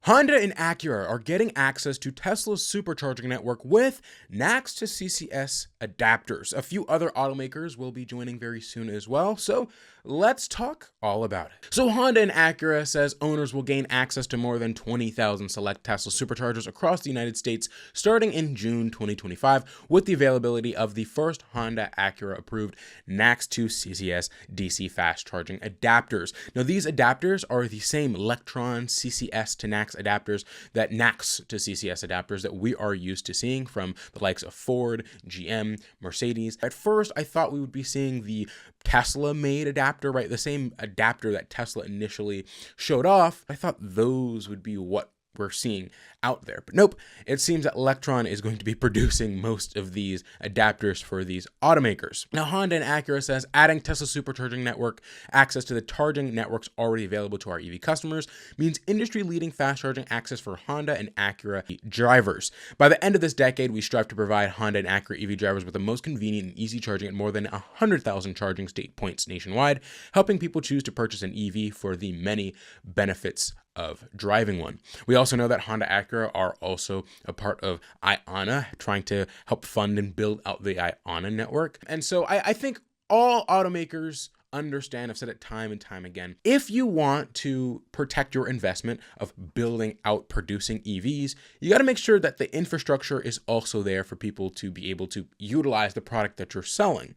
Honda and Acura are getting access to Tesla's supercharging network with NACS to CCS adapters. A few other automakers will be joining very soon as well, so let's talk all about it. So Honda and Acura says owners will gain access to more than 20,000 select Tesla Superchargers across the United States starting in June 2025 with the availability of the first Honda Acura approved NACS to CCS DC fast charging adapters. Now these adapters are the same Electron CCS to NACS adapters, that NACS to CCS adapters that we are used to seeing from the likes of Ford, GM, Mercedes. At first, I thought we would be seeing the Tesla-made adapter, right? The same adapter that Tesla initially showed off. I thought those would be what we're seeing out there. But nope, it seems that Electron is going to be producing most of these adapters for these automakers. Now, Honda and Acura says adding Tesla Supercharging network access to the charging networks already available to our EV customers means industry-leading fast charging access for Honda and Acura drivers. By the end of this decade, we strive to provide Honda and Acura EV drivers with the most convenient and easy charging at more than 100,000 charging state points nationwide, helping people choose to purchase an EV for the many benefits of driving one. We also know that Honda Acura are also a part of IONNA, trying to help fund and build out the IONNA network. And so I think all automakers understand, I've said it time and time again, if you want to protect your investment of building out producing EVs, you got to make sure that the infrastructure is also there for people to be able to utilize the product that you're selling.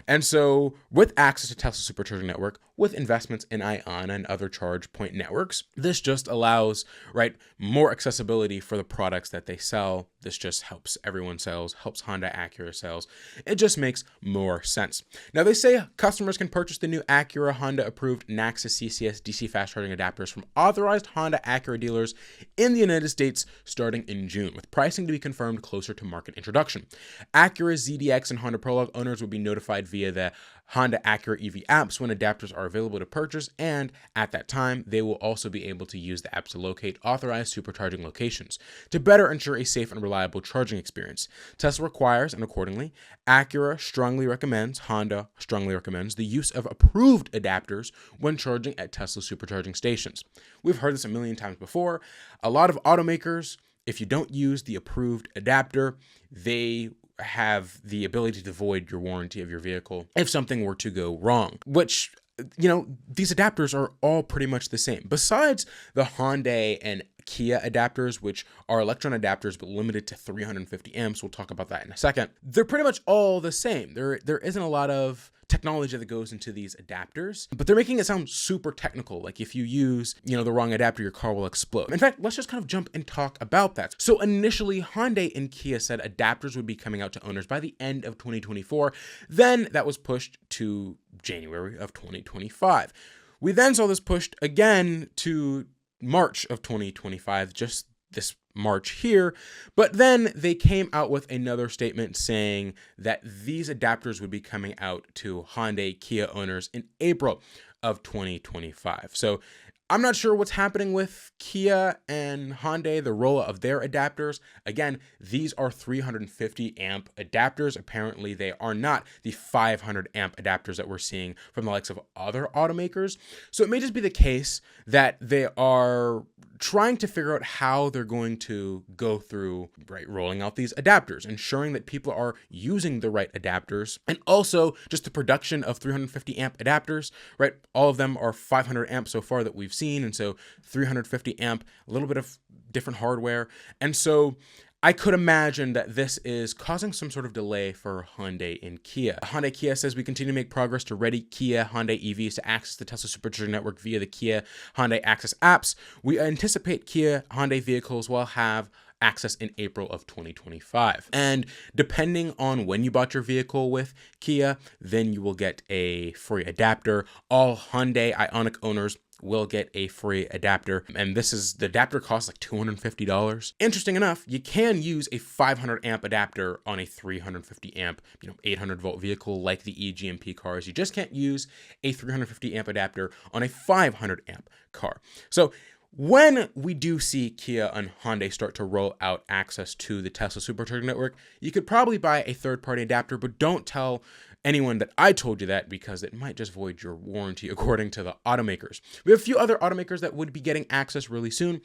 And so with access to Tesla Supercharging network, with investments in IONNA and other charge point networks, this just allows, right, more accessibility for the products that they sell. This just helps everyone sells, helps Honda Acura sales. It just makes more sense. Now they say customers can purchase the new Acura Honda approved NACS to CCS DC fast charging adapters from authorized Honda Acura dealers in the United States starting in June, with pricing to be confirmed closer to market introduction. Acura ZDX and Honda Prologue owners will be notified via the Honda Acura EV apps when adapters are available to purchase, and at that time, they will also be able to use the apps to locate authorized supercharging locations to better ensure a safe and reliable charging experience. Tesla requires, and accordingly, Acura strongly recommends, Honda strongly recommends the use of approved adapters when charging at Tesla supercharging stations. We've heard this a million times before. A lot of automakers, if you don't use the approved adapter, they have the ability to void your warranty of your vehicle if something were to go wrong, which, you know, these adapters are all pretty much the same. Besides the Hyundai and Kia adapters, which are Electron adapters but limited to 350 amps, we'll talk about that in a second, they're pretty much all the same. There isn't a lot of technology that goes into these adapters, but they're making it sound super technical. Like if you use, the wrong adapter, your car will explode. In fact, let's just kind of jump and talk about that. So initially, Hyundai and Kia said adapters would be coming out to owners by the end of 2024. Then that was pushed to January of 2025. We then saw this pushed again to March of 2025, just this March here, but then they came out with another statement saying that these adapters would be coming out to Hyundai Kia owners in April of 2025. So I'm not sure what's happening with Kia and Hyundai, the rollout of their adapters. Again, these are 350 amp adapters. Apparently, they are not the 500 amp adapters that we're seeing from the likes of other automakers. So it may just be the case that they are trying to figure out how they're going to go through, right, rolling out these adapters, ensuring that people are using the right adapters, and also just the production of 350 amp adapters, right? All of them are 500 amp so far that we've seen, and so 350 amp, a little bit of different hardware, and so I could imagine that this is causing some sort of delay for Hyundai and Kia. Hyundai Kia says we continue to make progress to ready Kia Hyundai EVs to access the Tesla Supercharger network via the Kia Hyundai Access apps. We anticipate Kia Hyundai vehicles will have access in April of 2025. And depending on when you bought your vehicle with Kia, then you will get a free adapter. All Hyundai Ioniq owners will get a free adapter, and the adapter costs like $250. Interesting enough, you can use a 500 amp adapter on a 350 amp, 800 volt vehicle like the eGMP cars. You just can't use a 350 amp adapter on a 500 amp car. So when we do see Kia and Hyundai start to roll out access to the Tesla Supercharger network, you could probably buy a third-party adapter, but don't tell anyone that I told you that, because it might just void your warranty according to the automakers. We have a few other automakers that would be getting access really soon.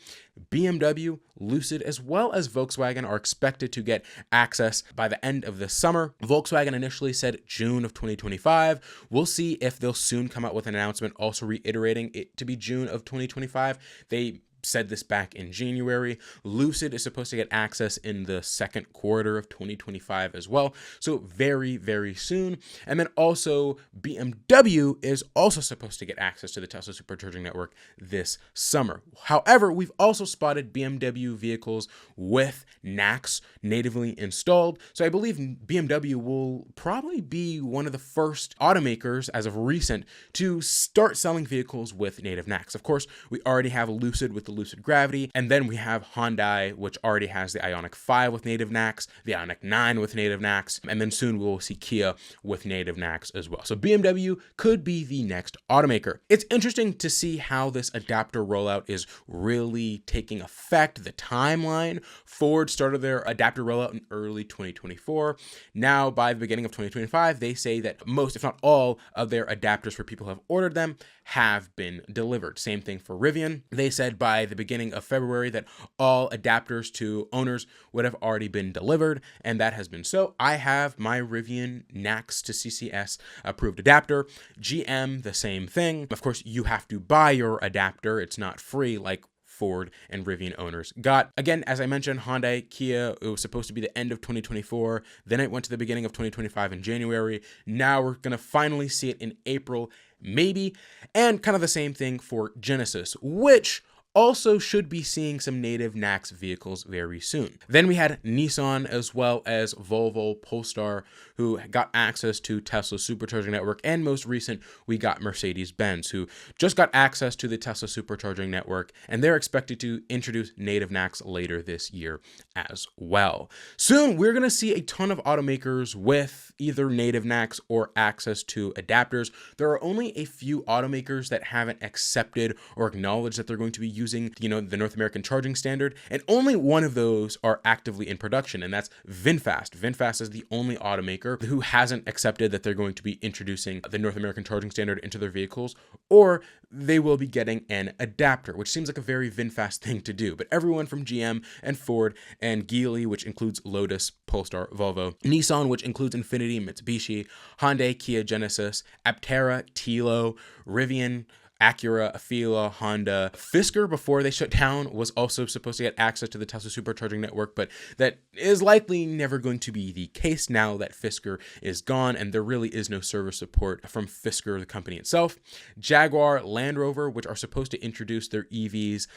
BMW, Lucid, as well as Volkswagen are expected to get access by the end of this summer. Volkswagen initially said June of 2025. We'll see if they'll soon come out with an announcement also reiterating it to be June of 2025. They said this back in January. Lucid is supposed to get access in the second quarter of 2025 as well. So very, very soon. And then also BMW is also supposed to get access to the Tesla Supercharging network this summer. However, we've also spotted BMW vehicles with NACS natively installed. So I believe BMW will probably be one of the first automakers as of recent to start selling vehicles with native NACS. Of course, we already have Lucid with the Lucid Gravity, and then we have Hyundai, which already has the Ioniq 5 with native NACS, the Ioniq 9 with native NACS, and then soon we'll see Kia with native NACS as well. So BMW could be the next automaker. It's interesting to see how this adapter rollout is really taking effect. The timeline: Ford started their adapter rollout in early 2024. Now, by the beginning of 2025, they say that most, if not all, of their adapters for people who have ordered them have been delivered. Same thing for Rivian. They said by the beginning of February that all adapters to owners would have already been delivered, and that has been so. I have my Rivian NACS to CCS approved adapter. GM, the same thing. Of course, you have to buy your adapter. It's not free like Ford and Rivian owners got. Again, as I mentioned, Honda, Kia, it was supposed to be the end of 2024. Then it went to the beginning of 2025 in January. Now we're going to finally see it in April, maybe. And kind of the same thing for Genesis, which also should be seeing some native NACS vehicles very soon. Then we had Nissan as well as Volvo, Polestar, who got access to Tesla Supercharging network, and most recent, we got Mercedes-Benz, who just got access to the Tesla Supercharging network, and they're expected to introduce native NACS later this year as well. Soon, we're going to see a ton of automakers with either native NACS or access to adapters. There are only a few automakers that haven't accepted or acknowledged that they're going to be using, the North American charging standard, and only one of those are actively in production, and that's VinFast. VinFast is the only automaker who hasn't accepted that they're going to be introducing the North American charging standard into their vehicles, or they will be getting an adapter, which seems like a very VinFast thing to do. But everyone from GM and Ford and Geely, which includes Lotus, Polestar, Volvo, Nissan, which includes Infiniti, Mitsubishi, Hyundai, Kia, Genesis, Aptera, Tilo, Rivian, Acura, Afeela, Honda. Fisker, before they shut down, was also supposed to get access to the Tesla Supercharging network, but that is likely never going to be the case now that Fisker is gone, and there really is no service support from Fisker, the company itself. Jaguar, Land Rover, which are supposed to introduce their EVs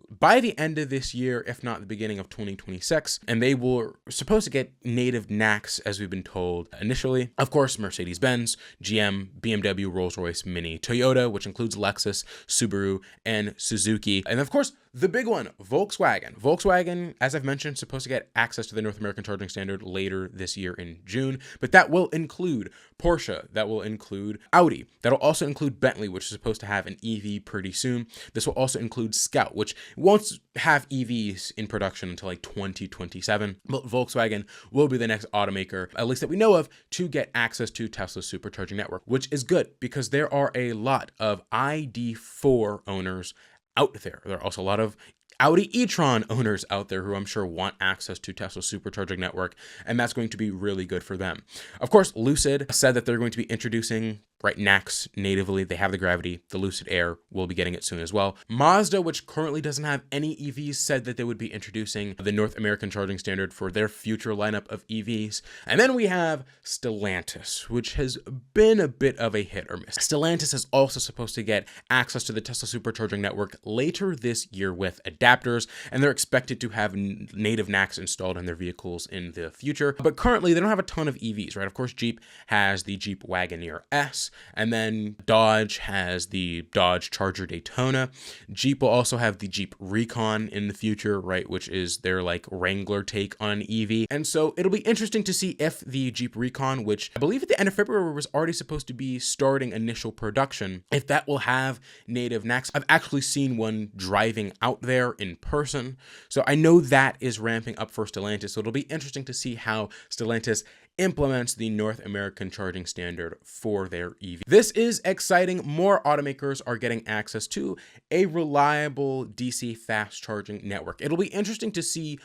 by the end of this year, if not the beginning of 2026, and they were supposed to get native NACS, as we've been told initially. Of course, Mercedes-Benz, GM, BMW, Rolls-Royce, Mini, Toyota, which includes Lexus, Subaru, and Suzuki. And of course, the big one, Volkswagen. Volkswagen, as I've mentioned, supposed to get access to the North American charging standard later this year in June, but that will include Porsche, that will include Audi, that'll also include Bentley, which is supposed to have an EV pretty soon. This will also include Scout, which won't have EVs in production until like 2027, but Volkswagen will be the next automaker, at least that we know of, to get access to Tesla's supercharging network, which is good because there are a lot of ID4 owners out there. There are also a lot of Audi e-tron owners out there who I'm sure want access to Tesla's supercharging network, and that's going to be really good for them. Of course, Lucid said that they're going to be introducing NACS natively. They have the Gravity. The Lucid Air will be getting it soon as well. Mazda, which currently doesn't have any EVs, said that they would be introducing the North American charging standard for their future lineup of EVs. And then we have Stellantis, which has been a bit of a hit or miss. Stellantis is also supposed to get access to the Tesla supercharging network later this year with adapters, and they're expected to have native NACS installed in their vehicles in the future. But currently, they don't have a ton of EVs, right? Of course, Jeep has the Jeep Wagoneer S, and then Dodge has the Dodge Charger Daytona. Jeep will also have the Jeep Recon in the future, right, which is their like Wrangler take on EV. And so it'll be interesting to see if the Jeep Recon, which I believe at the end of February was already supposed to be starting initial production, if that will have native NACS. I've actually seen one driving out there in person, so I know that is ramping up for Stellantis. So it'll be interesting to see how Stellantis implements the North American charging standard for their EV. This is exciting. More automakers are getting access to a reliable DC fast charging network. It'll be interesting to see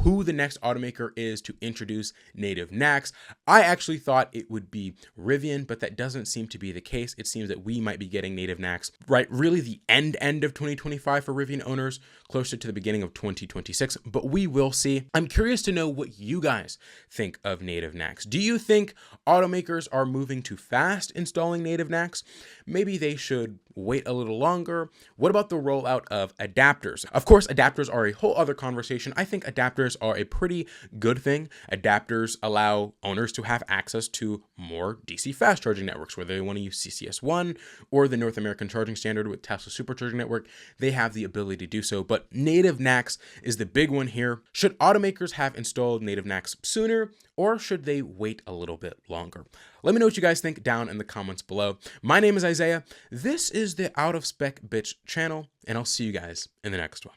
who the next automaker is to introduce native NACS. I actually thought it would be Rivian, but that doesn't seem to be the case. It seems that we might be getting native NACS right really the end of 2025 for Rivian owners, closer to the beginning of 2026, but we will see. I'm curious to know what you guys think of native NACS. Do you think automakers are moving too fast installing native NACS? Maybe they should wait a little longer. What about the rollout of adapters? Of course, adapters are a whole other conversation. I think adapters are a pretty good thing. Adapters allow owners to have access to more DC fast charging networks, whether they want to use CCS1 or the North American charging standard with Tesla Supercharger network. They have the ability to do so, but native NACS is the big one here. Should automakers have installed native NACS sooner, or should they wait a little bit longer? Let me know what you guys think down in the comments below. My name is Isaiah. This is the Out of Spec Bitch channel, and I'll see you guys in the next one.